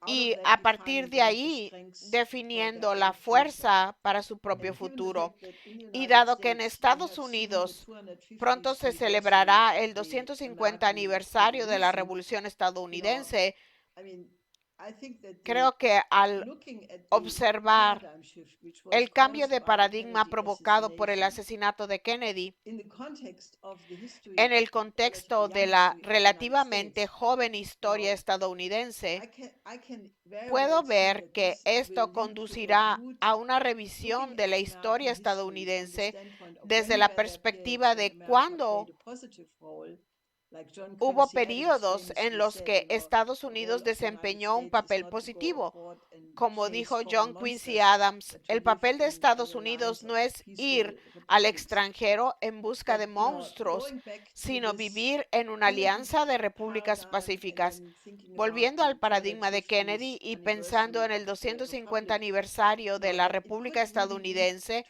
y a partir de ahí definiendo la fuerza para su propio futuro. Y dado que en Estados Unidos pronto se celebrará el 250 aniversario de la Revolución estadounidense, creo que al observar el cambio de paradigma provocado por el asesinato de Kennedy, en el contexto de la relativamente joven historia estadounidense, puedo ver que esto conducirá a una revisión de la historia estadounidense desde la perspectiva de cuándo hubo periodos en los que Estados Unidos desempeñó un papel positivo. Como dijo John Quincy Adams, el papel de Estados Unidos no es ir al extranjero en busca de monstruos, sino vivir en una alianza de repúblicas pacíficas. Volviendo al paradigma de Kennedy y pensando en el 250 aniversario de la República Estadounidense,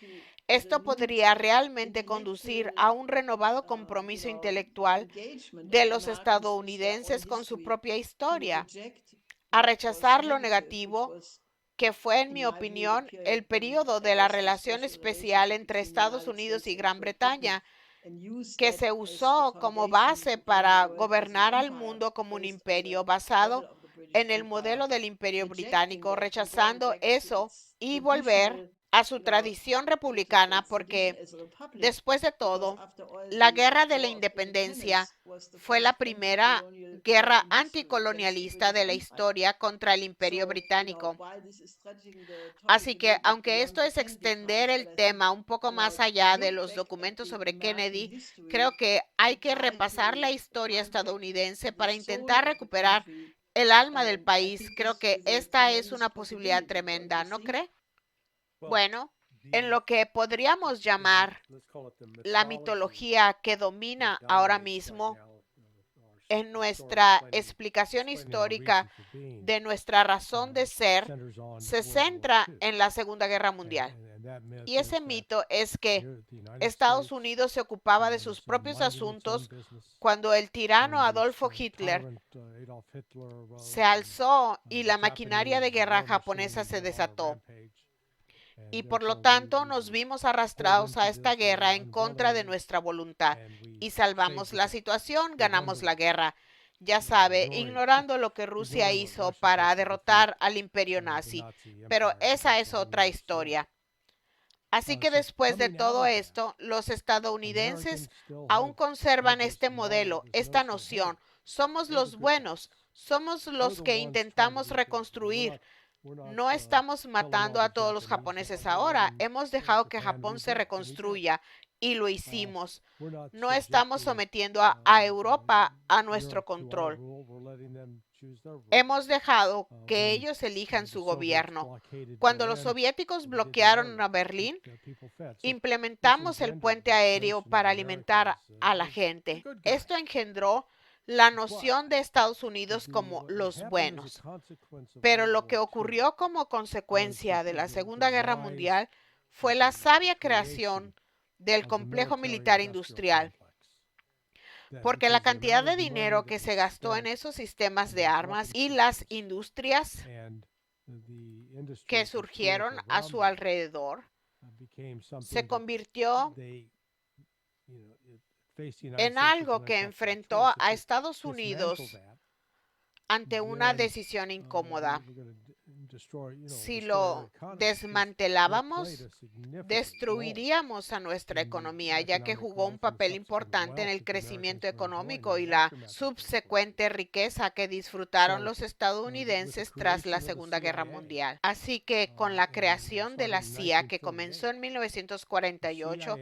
esto podría realmente conducir a un renovado compromiso intelectual de los estadounidenses con su propia historia, a rechazar lo negativo que fue, en mi opinión, el periodo de la relación especial entre Estados Unidos y Gran Bretaña, que se usó como base para gobernar al mundo como un imperio basado en el modelo del Imperio Británico, rechazando eso y volver a su tradición republicana, porque después de todo, la Guerra de la Independencia fue la primera guerra anticolonialista de la historia contra el Imperio Británico. Así que, aunque esto es extender el tema un poco más allá de los documentos sobre Kennedy, creo que hay que repasar la historia estadounidense para intentar recuperar el alma del país. Creo que esta es una posibilidad tremenda, ¿no cree? Bueno, en lo que podríamos llamar la mitología que domina ahora mismo en nuestra explicación histórica de nuestra razón de ser, se centra en la Segunda Guerra Mundial. Y ese mito es que Estados Unidos se ocupaba de sus propios asuntos cuando el tirano Adolfo Hitler se alzó y la maquinaria de guerra japonesa se desató. Y por lo tanto nos vimos arrastrados a esta guerra en contra de nuestra voluntad y salvamos la situación, ganamos la guerra. Ya sabe, ignorando lo que Rusia hizo para derrotar al imperio nazi. Pero esa es otra historia. Así que después de todo esto, los estadounidenses aún conservan este modelo, esta noción. Somos los buenos, somos los que intentamos reconstruir. No estamos matando a todos los japoneses ahora. Hemos dejado que Japón se reconstruya y lo hicimos. No estamos sometiendo a Europa a nuestro control. Hemos dejado que ellos elijan su gobierno. Cuando los soviéticos bloquearon a Berlín, implementamos el puente aéreo para alimentar a la gente. Esto engendró la noción de Estados Unidos como los buenos. Pero lo que ocurrió como consecuencia de la Segunda Guerra Mundial fue la sabia creación del complejo militar industrial, porque la cantidad de dinero que se gastó en esos sistemas de armas y las industrias que surgieron a su alrededor se convirtió en algo que enfrentó a Estados Unidos ante una decisión incómoda. Si lo desmantelábamos, destruiríamos a nuestra economía, ya que jugó un papel importante en el crecimiento económico y la subsecuente riqueza que disfrutaron los estadounidenses tras la Segunda Guerra Mundial. Así que con la creación de la CIA, que comenzó en 1948,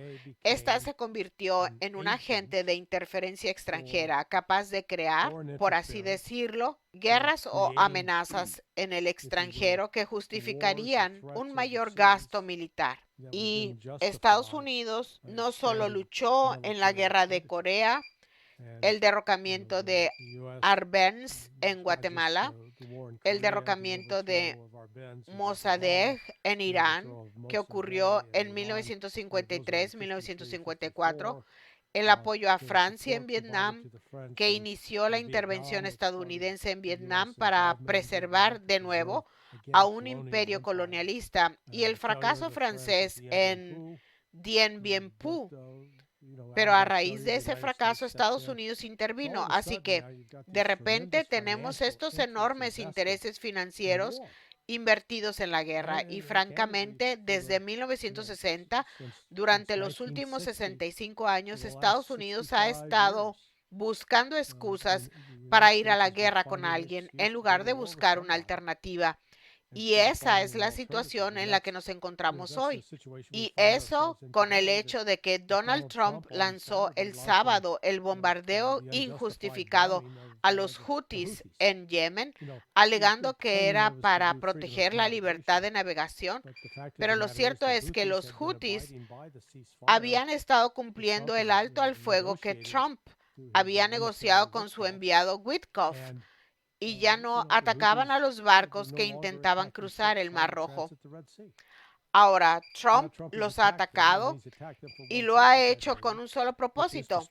esta se convirtió en un agente de interferencia extranjera capaz de crear, por así decirlo, guerras o amenazas en el extranjero que justificarían un mayor gasto militar. Y Estados Unidos no solo luchó en la guerra de Corea, el derrocamiento de Arbenz en Guatemala, el derrocamiento de Mossadegh en Irán, que ocurrió en 1953-1954, el apoyo a Francia en Vietnam, que inició la intervención estadounidense en Vietnam para preservar de nuevo a un imperio colonialista, y el fracaso francés en Dien Bien Phu. Pero a raíz de ese fracaso, Estados Unidos intervino. Así que de repente tenemos estos enormes intereses financieros invertidos en la guerra, y francamente desde 1960, durante los últimos 65 años, Estados Unidos ha estado buscando excusas para ir a la guerra con alguien en lugar de buscar una alternativa. Y esa es la situación en la que nos encontramos hoy. Y eso con el hecho de que Donald Trump lanzó el sábado el bombardeo injustificado a los Houthis en Yemen, alegando que era para proteger la libertad de navegación. Pero lo cierto es que los Houthis habían estado cumpliendo el alto al fuego que Trump había negociado con su enviado Witkoff, y ya no atacaban a los barcos que intentaban cruzar el Mar Rojo. Ahora, Trump los ha atacado y lo ha hecho con un solo propósito,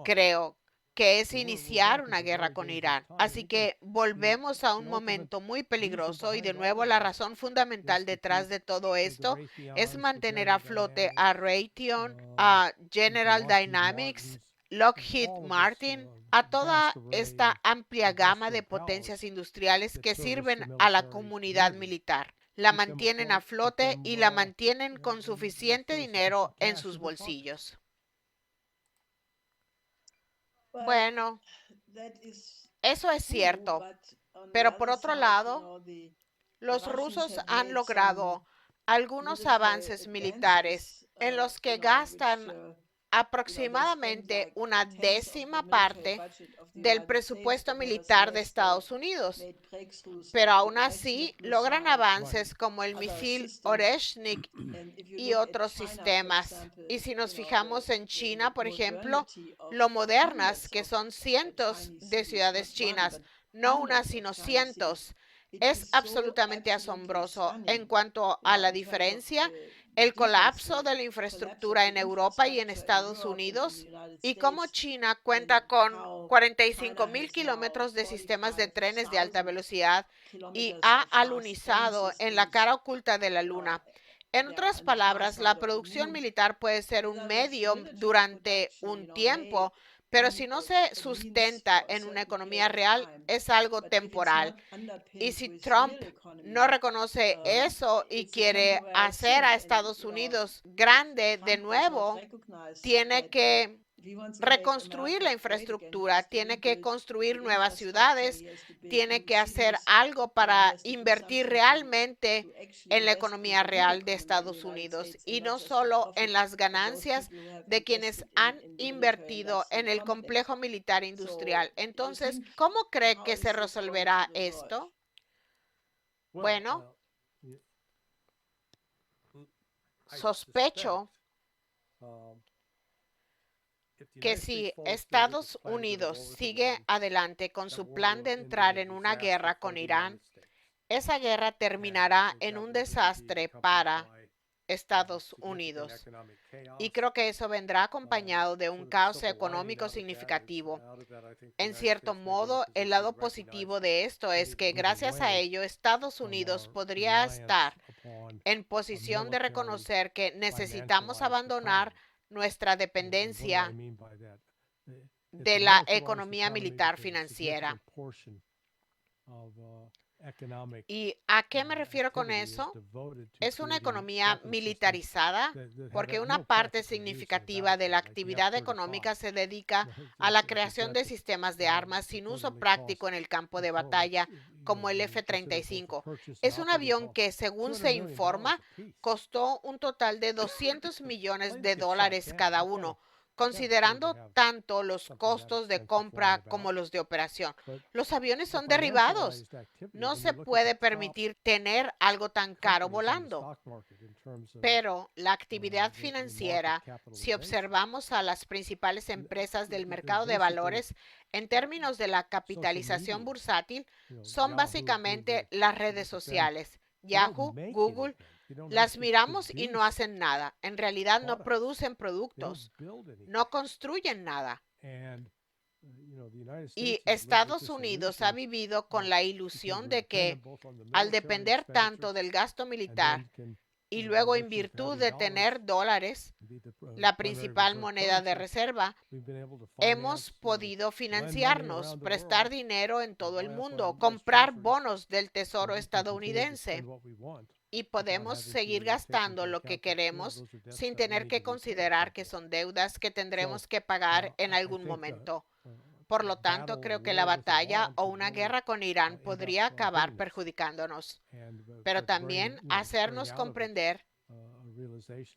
creo, que es iniciar una guerra con Irán. Así que volvemos a un momento muy peligroso y de nuevo la razón fundamental detrás de todo esto es mantener a flote a Raytheon, a General Dynamics, Lockheed Martin, a toda esta amplia gama de potencias industriales que sirven a la comunidad militar. La mantienen a flote y la mantienen con suficiente dinero en sus bolsillos. Bueno, eso es cierto, pero por otro lado, los rusos han logrado algunos avances militares en los que gastan aproximadamente una décima parte del presupuesto militar de Estados Unidos, pero aún así logran avances como el misil Oreshnik y otros sistemas. Y si nos fijamos en China, por ejemplo, lo modernas que son cientos de ciudades chinas, no unas sino cientos, es absolutamente asombroso. En cuanto a la diferencia, el colapso de la infraestructura en Europa y en Estados Unidos y cómo China cuenta con 45,000 kilómetros de sistemas de trenes de alta velocidad y ha alunizado en la cara oculta de la Luna. En otras palabras, la producción militar puede ser un medio durante un tiempo, pero si no se sustenta en una economía real, es algo temporal. Y si Trump no reconoce eso y quiere hacer a Estados Unidos grande de nuevo, tiene que reconstruir la infraestructura, tiene que construir nuevas ciudades, tiene que hacer algo para invertir realmente en la economía real de Estados Unidos y no solo en las ganancias de quienes han invertido en el complejo militar industrial. Entonces, ¿cómo cree que se resolverá esto? Bueno, sospecho que si Estados Unidos sigue adelante con su plan de entrar en una guerra con Irán, esa guerra terminará en un desastre para Estados Unidos. Y creo que eso vendrá acompañado de un caos económico significativo. En cierto modo, el lado positivo de esto es que gracias a ello Estados Unidos podría estar en posición de reconocer que necesitamos abandonar nuestra dependencia de la economía militar financiera. ¿Y a qué me refiero con eso? Es una economía militarizada porque una parte significativa de la actividad económica se dedica a la creación de sistemas de armas sin uso práctico en el campo de batalla, como el F-35. Es un avión que, según se informa, costó un total de $200 millones cada uno, considerando tanto los costos de compra como los de operación. Los aviones son derribados. No se puede permitir tener algo tan caro volando. Pero la actividad financiera, si observamos a las principales empresas del mercado de valores en términos de la capitalización bursátil, son básicamente las redes sociales. Yahoo, Google, las miramos y no hacen nada. En realidad no producen productos, no construyen nada. Y Estados Unidos ha vivido con la ilusión de que al depender tanto del gasto militar y luego en virtud de tener dólares, la principal moneda de reserva, hemos podido financiarnos, prestar dinero en todo el mundo, comprar bonos del Tesoro estadounidense y podemos seguir gastando lo que queremos sin tener que considerar que son deudas que tendremos que pagar en algún momento. Por lo tanto, creo que la batalla o una guerra con Irán podría acabar perjudicándonos, pero también hacernos comprender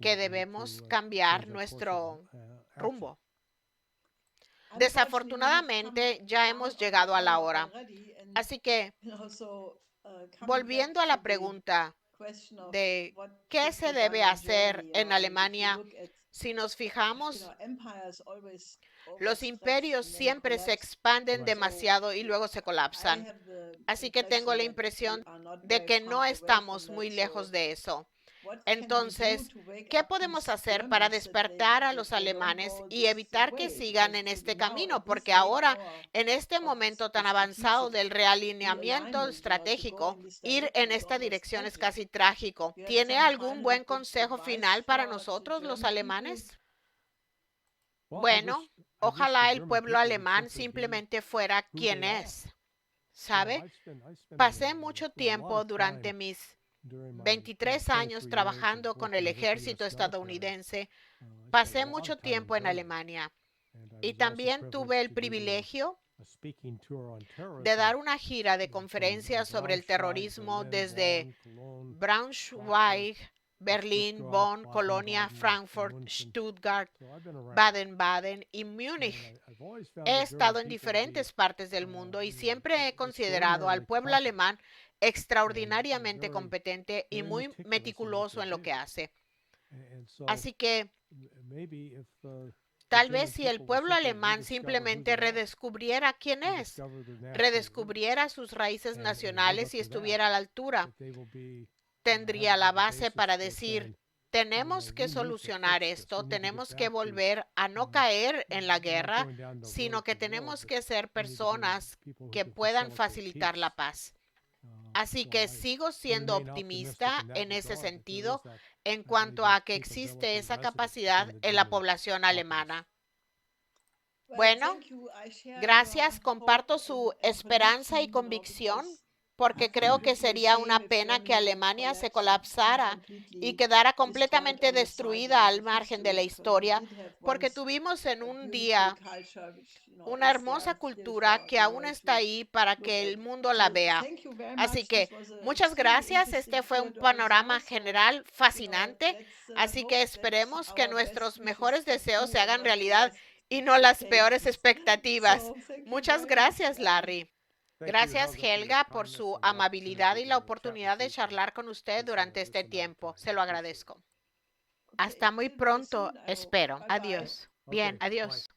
que debemos cambiar nuestro rumbo. Desafortunadamente, ya hemos llegado a la hora. Así que, volviendo a la pregunta de qué se debe hacer en Alemania, si nos fijamos, los imperios siempre se expanden demasiado y luego se colapsan. Así que tengo la impresión de que no estamos muy lejos de eso. Entonces, ¿qué podemos hacer para despertar a los alemanes y evitar que sigan en este camino? Porque ahora, en este momento tan avanzado del realineamiento estratégico, ir en esta dirección es casi trágico. ¿Tiene algún buen consejo final para nosotros, los alemanes? Bueno, ojalá el pueblo alemán simplemente fuera quien es. ¿Sabe? Pasé mucho tiempo durante mis 23 años trabajando con el ejército estadounidense. Pasé mucho tiempo en Alemania y también tuve el privilegio de dar una gira de conferencias sobre el terrorismo desde Braunschweig, Berlín, Bonn, Colonia, Frankfurt, Stuttgart, Baden-Baden y Múnich. He estado en diferentes partes del mundo y siempre he considerado al pueblo alemán extraordinariamente competente y muy meticuloso en lo que hace. Así que tal vez si el pueblo alemán simplemente redescubriera quién es, redescubriera sus raíces nacionales y estuviera a la altura, tendría la base para decir, tenemos que solucionar esto, tenemos que volver a no caer en la guerra, sino que tenemos que ser personas que puedan facilitar la paz. Así que sigo siendo optimista en ese sentido en cuanto a que existe esa capacidad en la población alemana. Bueno, gracias. Comparto su esperanza y convicción porque creo que sería una pena que Alemania se colapsara y quedara completamente destruida al margen de la historia, porque tuvimos en un día una hermosa cultura que aún está ahí para que el mundo la vea. Así que muchas gracias. Este fue un panorama general fascinante. Así que esperemos que nuestros mejores deseos se hagan realidad y no las peores expectativas. Muchas gracias, Larry. Gracias, Helga, por su amabilidad y la oportunidad de charlar con usted durante este tiempo. Se lo agradezco. Hasta muy pronto, espero. Adiós. Bien, adiós.